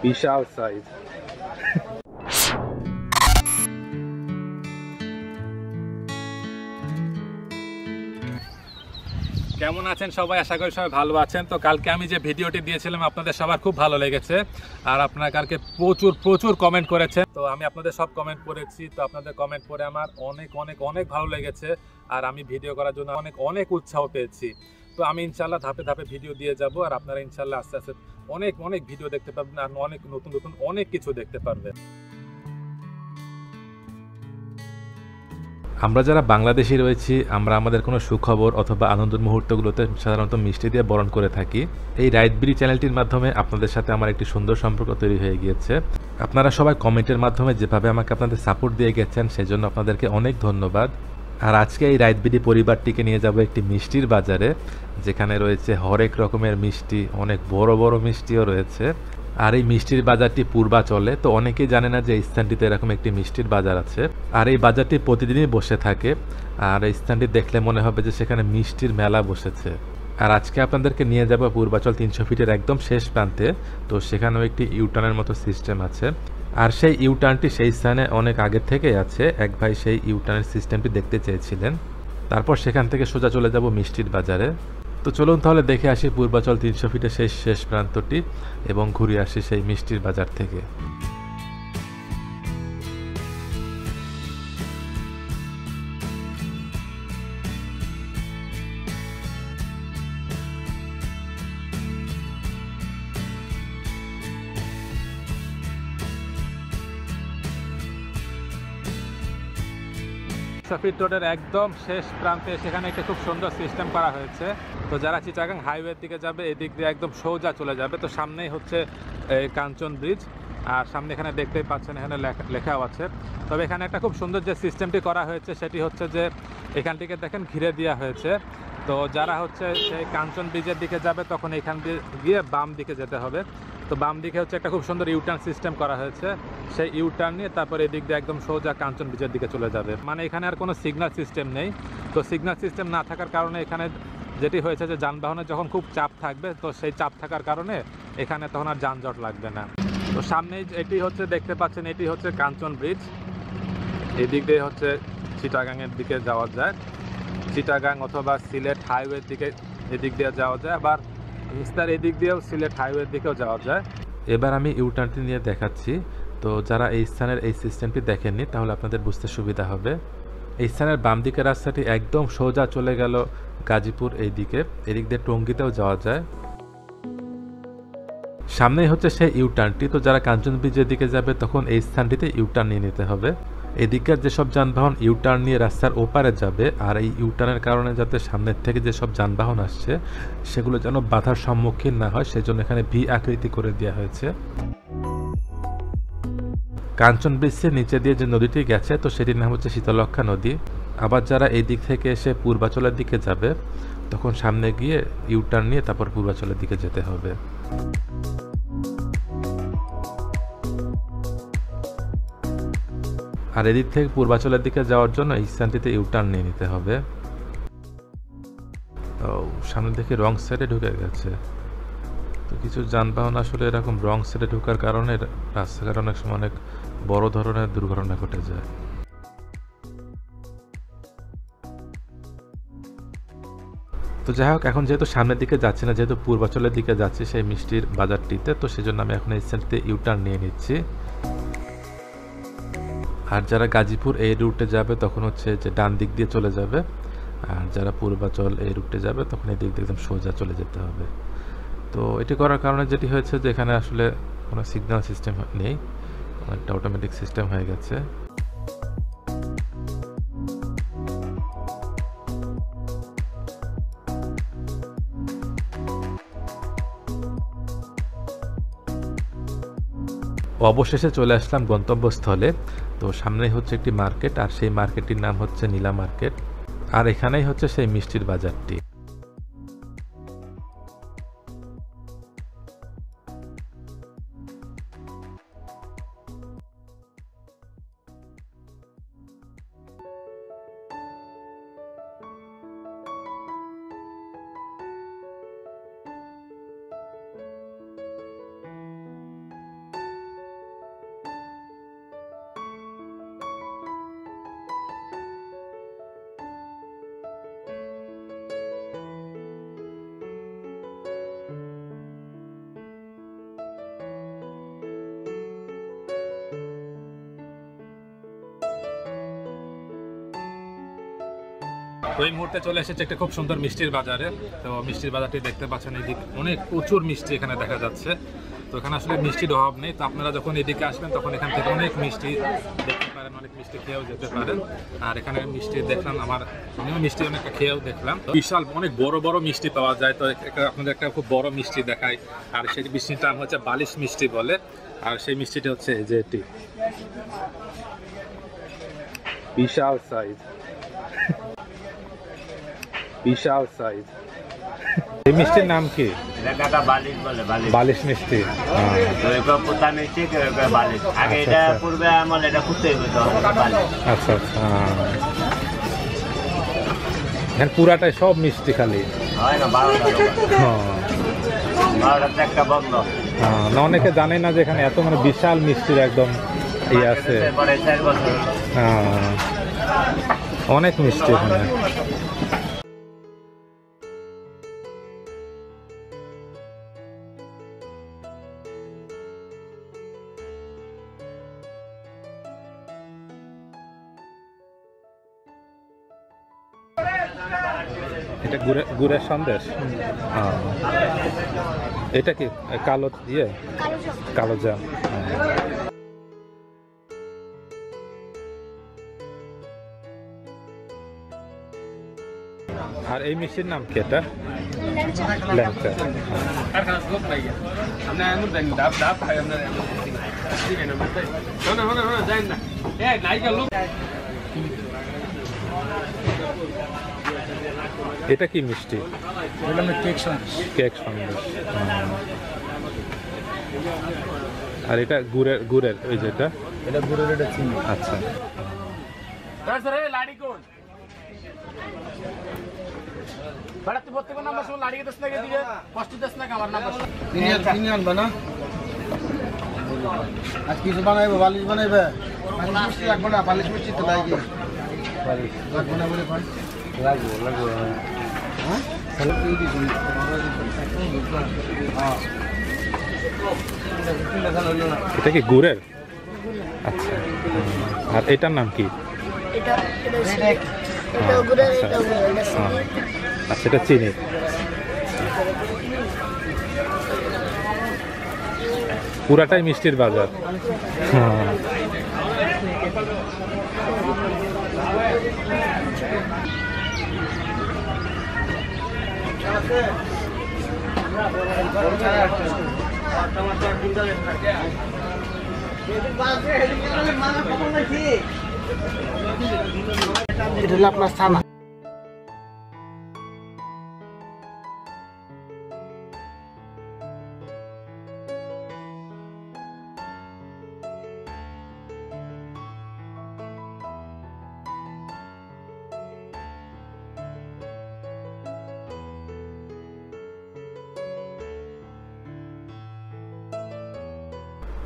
বিশাল size. কেমন আছেন সবাই? আশা করি সবাই ভালো আছেন। তো কালকে আমি যে ভিডিওটি দিয়েছিলাম আপনাদের সবার খুব ভালো লেগেছে, আর আপনারা কালকে প্রচুর প্রচুর কমেন্ট করেছেন। তো আমি আপনাদের সব কমেন্ট পড়েছি। তো আপনাদের কমেন্ট পড়ে আমার অনেক অনেক অনেক ভালো লেগেছে, আর আমি ভিডিও করার জন্য অনেক অনেক উৎসাহ পেয়েছি। তো আমি ইনশাল্লাহ ধাপে ধাপে ভিডিও দিয়ে যাব, আর আপনারা ইনশাল্লাহ আস্তে আস্তে অনেক অনেক ভিডিও দেখতে পারবেন, আর অনেক নতুন নতুন অনেক কিছু দেখতে পারবেন। আমরা যারা বাংলাদেশি রয়েছি, আমরা আমাদের কোনো সুখবর অথবা আনন্দের মুহূর্তগুলোতে সাধারণত মিষ্টি দিয়ে বরণ করে থাকি। এই রাইতবিড়ি চ্যানেলটির মাধ্যমে আপনাদের সাথে আমার একটি সুন্দর সম্পর্ক তৈরি হয়ে গিয়েছে। আপনারা সবাই কমেন্টের মাধ্যমে যেভাবে আমাকে আপনাদের সাপোর্ট দিয়ে গেছেন, সেজন্য আপনাদেরকে অনেক ধন্যবাদ। আর আজকে এই রাইতবিড়ি পরিবারটিকে নিয়ে যাব একটি মিষ্টির বাজারে, যেখানে রয়েছে হরেক রকমের মিষ্টি, অনেক বড় বড় মিষ্টিও রয়েছে। আর এই মিষ্টির বাজারটি পূর্বাচলে। তো অনেকেই জানে না যে এই স্থানটিতে এরকম একটি মিষ্টির বাজার আছে, আর এই বাজারটি প্রতিদিনই বসে থাকে। আর এই স্থানটি দেখলে মনে হবে যে সেখানে মিষ্টির মেলা বসেছে। আর আজকে আপনাদেরকে নিয়ে যাব পূর্বাচল 300 ফিটের একদম শেষ প্রান্তে। তো সেখানেও একটি ইউটার্নের মতো সিস্টেম আছে, আর সেই ইউটার্নটি সেই স্থানে অনেক আগের থেকেই আছে। এক ভাই সেই ইউটার্নের সিস্টেমটি দেখতে চেয়েছিলেন। তারপর সেখান থেকে সোজা চলে যাব মিষ্টির বাজারে। তো চলুন তাহলে দেখে আসি পূর্বাচল 300 ফিটের সেই শেষ প্রান্তটি, এবং ঘুরে আসি সেই মিষ্টির বাজার থেকে। সাফির রোডের একদম শেষ প্রান্তে সেখানে একটা খুব সুন্দর সিস্টেম করা হয়েছে। তো যারা চিটাগাং হাইওয়ের দিকে যাবে, এদিক দিয়ে একদম সোজা চলে যাবে। তো সামনেই হচ্ছে এই কাঞ্চন ব্রিজ, আর সামনে এখানে দেখতেই পাচ্ছেন এখানে লেখাও আছে। তবে এখানে একটা খুব সুন্দর যে সিস্টেমটি করা হয়েছে সেটি হচ্ছে যে এখান থেকে দেখেন ঘিরে দেওয়া হয়েছে। তো যারা হচ্ছে সেই কাঞ্চন ব্রিজের দিকে যাবে তখন এখান দিয়ে গিয়ে বাম দিকে যেতে হবে। তো বাম দিকে হচ্ছে একটা খুব সুন্দর ইউটার্ন সিস্টেম করা হয়েছে। সেই ইউটার্ন নিয়ে তারপর এদিক দিয়ে একদম সোজা কাঞ্চন ব্রিজের দিকে চলে যাবে। মানে এখানে আর কোনো সিগন্যাল সিস্টেম নেই। তো সিগন্যাল সিস্টেম না থাকার কারণে এখানে যেটি হয়েছে যে যানবাহনের যখন খুব চাপ থাকবে, তো সেই চাপ থাকার কারণে এখানে তখন আর যানজট লাগবে না। তো সামনেই এটি হচ্ছে দেখতে পাচ্ছেন, এটি হচ্ছে কাঞ্চন ব্রিজ। এদিক দিয়ে হচ্ছে চিটাগাংয়ের দিকে যাওয়া যায়, চিটাগাং অথবা সিলেট হাইওয়ের দিকে এদিক দিয়ে যাওয়া যায়, আবার মিস্তার এদিক দিয়েও সিলেট হাইওয়ের দিকেও যাওয়া যায়। এবার আমি ইউটার্নটি নিয়ে দেখাচ্ছি। তো যারা এই স্থানের এই সিস্টেমটি দেখেননি তাহলে আপনাদের বুঝতে সুবিধা হবে। এই স্থানের বাম দিকের রাস্তাটি একদম সোজা চলে গেল গাজীপুর এই দিকে, এদিক দিয়ে টঙ্গীতেও যাওয়া যায়। সামনেই হচ্ছে সেই ইউটার্নটি। তো যারা কাঞ্চন ব্রিজের দিকে যাবে তখন এই স্থানটিতে ইউটার্ন নিয়ে নিতে হবে। এদিকের যেসব যানবাহন ইউটার্ন নিয়ে রাস্তার ওপারে যাবে, আর এই ইউটার্নের কারণে যাতে সামনের থেকে যেসব যানবাহন আসছে সেগুলো যেন বাধার সম্মুখীন না হয়, সেজন্য এখানে ভি আকৃতি করে দেওয়া হয়েছে। কাঞ্চন ব্রিজের নিচে দিয়ে যে নদীটি গেছে, তো সেটির নাম হচ্ছে শীতলক্ষা নদী। আবার যারা এই দিক থেকে এসে পূর্বাচলের দিকে যাবে তখন সামনে গিয়ে ইউটার্ন নিয়ে তারপর পূর্বাচলের দিকে যেতে হবে। আর এদিক থেকে পূর্বাচলের দিকে যাওয়ার জন্য এই স্থানটিতে ইউটার্ন নিয়ে নিতে হবে। তো সামনে থেকে রং সাইডে ঢুকে গেছে। তো কিছু যানবাহন আসলে এরকম রং সাইডে ঢোকার কারণে রাস্তাঘাট অনেক সময় অনেক বড় ধরনের দুর্ঘটনা ঘটে যায়। তো যাই হোক, এখন যেহেতু সামনের দিকে যাচ্ছি না, যেহেতু পূর্বাচলের দিকে যাচ্ছি সেই মিষ্টির বাজারটিতে, তো সেজন্য আমি এখন এই স্থানটিতে ইউটার্ন নিয়ে নিচ্ছি। আর যারা গাজীপুর এই রুটে যাবে তখন হচ্ছে যে ডান দিক দিয়ে চলে যাবে, আর যারা পূর্বাচল এই রুটে যাবে তখন এই দিক দিয়ে একদম সোজা চলে যেতে হবে। তো এটি করার কারণে যেটি হয়েছে যে এখানে আসলে কোনো সিগন্যাল সিস্টেম নেই, একটা অটোমেটিক সিস্টেম হয়ে গেছে। অবশেষে চলে আসলাম গন্তব্যস্থলে। তো সামনেই হচ্ছে একটি মার্কেট, আর সেই মার্কেটটির নাম হচ্ছে নীলা মার্কেট, আর এখানেই হচ্ছে সেই মিষ্টির বাজারটি। তো এই মুহূর্তে চলে এসেছে একটা খুব সুন্দর মিষ্টির বাজারে। তো মিষ্টির বাজারটি দেখতে পাচ্ছেন, এদিকে অনেক প্রচুর মিষ্টি এখানে দেখা যাচ্ছে। তো এখানে আসলে মিষ্টির অভাব নেই। তো আপনারা যখন এদিকে আসবেন তখন এখান থেকে অনেক মিষ্টি দেখতে পারেন, অনেক মিষ্টি খেয়েও যেতে পারেন। আর এখানে মিষ্টি দেখলাম, আমিও মিষ্টি অনেকটা খেয়েও দেখলাম। বিশাল অনেক বড় বড় মিষ্টি পাওয়া যায়। তো আপনাদের একটা খুব বড় মিষ্টি দেখাই। আর সেই মিষ্টির নাম হচ্ছে বালিশ মিষ্টি বলে। আর সেই মিষ্টিটা হচ্ছে এই যে এটি, বিশাল সাইজ, বিশাল সাইজ। এই মিষ্টির নাম কি? বালিশ বলে, বালিশ মিষ্টি। পোতা মিষ্টি, বালিশ। আগে এটা পূর্বে আমল, এটা কুত্তে বালিশ। আচ্ছা আচ্ছা, এখানে পুরাটাই সব মিষ্টি খালি হয় না, 12টা একটা বন্ধ। না, অনেকে জানে না যে এখানে এত মানে বিশাল মিষ্টির একদম ইয়ে আছে। অনেক মিষ্টি এখানে। এটা গুড়ের সন্দেশ। এটা কি কালো ইয়ে, কালো জাম। আর এই মিষ্টির নাম কি? এটা ল্যাংচা। এটা কি মিষ্টি? কেক সন্দেশ। আর এটা গুড়ের ওই যেটা, এটা গুড়ের, এটা চিনি। আচ্ছা। কিছু বানাইবো, বালিশ বানাইবে, লাগবে না, বালিশ মিষ্টি তো লাগবে, লাগবে না বলে লাগবো লাগবো। এটা কি গুড়ের? আচ্ছা। আর এটার নাম কি? আচ্ছা, এটা চিনি। পুরাটাই মিষ্টির বাজার। এটা হলো আপনার ছানা।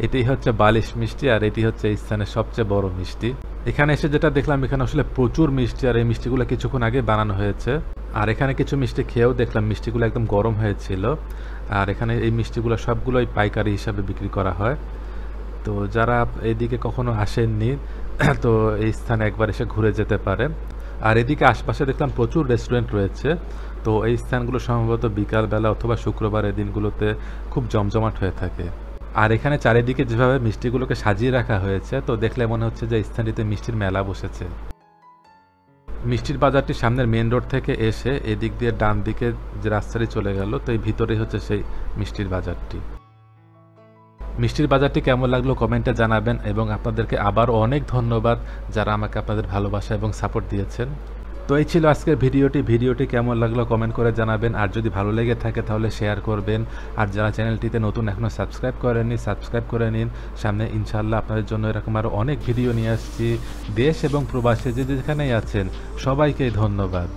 এটাই হচ্ছে বালিশ মিষ্টি, আর এটি হচ্ছে এই স্থানের সবচেয়ে বড় মিষ্টি। এখানে এসে যেটা দেখলাম, এখানে আসলে প্রচুর মিষ্টি, আর এই মিষ্টিগুলো কিছুক্ষণ আগে বানানো হয়েছে। আর এখানে কিছু মিষ্টি খেয়েও দেখলাম মিষ্টিগুলো একদম গরম হয়েছিল। আর এখানে এই মিষ্টিগুলো সবগুলোই পাইকারি হিসাবে বিক্রি করা হয়। তো যারা এদিকে কখনো আসেননি, তো এই স্থানে একবার এসে ঘুরে যেতে পারেন। আর এদিকে আশপাশে দেখলাম প্রচুর রেস্টুরেন্ট রয়েছে। তো এই স্থানগুলো সম্ভবত বিকালবেলা অথবা শুক্রবারের দিনগুলোতে খুব জমজমাট হয়ে থাকে। আর এখানে চারিদিকে যেভাবে মিষ্টিগুলোকে সাজিয়ে রাখা হয়েছে, তো দেখলে মনে হচ্ছে যে স্থানটিতে মিষ্টির মেলা বসেছে। মিষ্টির বাজারটি সামনের মেন রোড থেকে এসে এদিক দিয়ে ডান দিকে যে রাস্তাটি চলে গেল, তো এই ভিতরেই হচ্ছে সেই মিষ্টির বাজারটি। মিষ্টির বাজারটি কেমন লাগলো কমেন্টে জানাবেন, এবং আপনাদেরকে আবার অনেক ধন্যবাদ যারা আমাকে আপনাদের ভালোবাসা এবং সাপোর্ট দিয়েছেন। তো এই ছিল আজকের ভিডিওটি কেমন লাগলো কমেন্ট করে জানাবেন। আর যদি ভালো লেগে থাকে তাহলে শেয়ার করবেন। আর যারা চ্যানেলটিতে নতুন এখনও সাবস্ক্রাইব করেননি, সাবস্ক্রাইব করে নিন। সামনে ইনশাআল্লাহ আপনাদের জন্য এরকম আরও অনেক ভিডিও নিয়ে আসছি। দেশ এবং প্রবাসে যে যেখানেই আছেন সবাইকে ধন্যবাদ।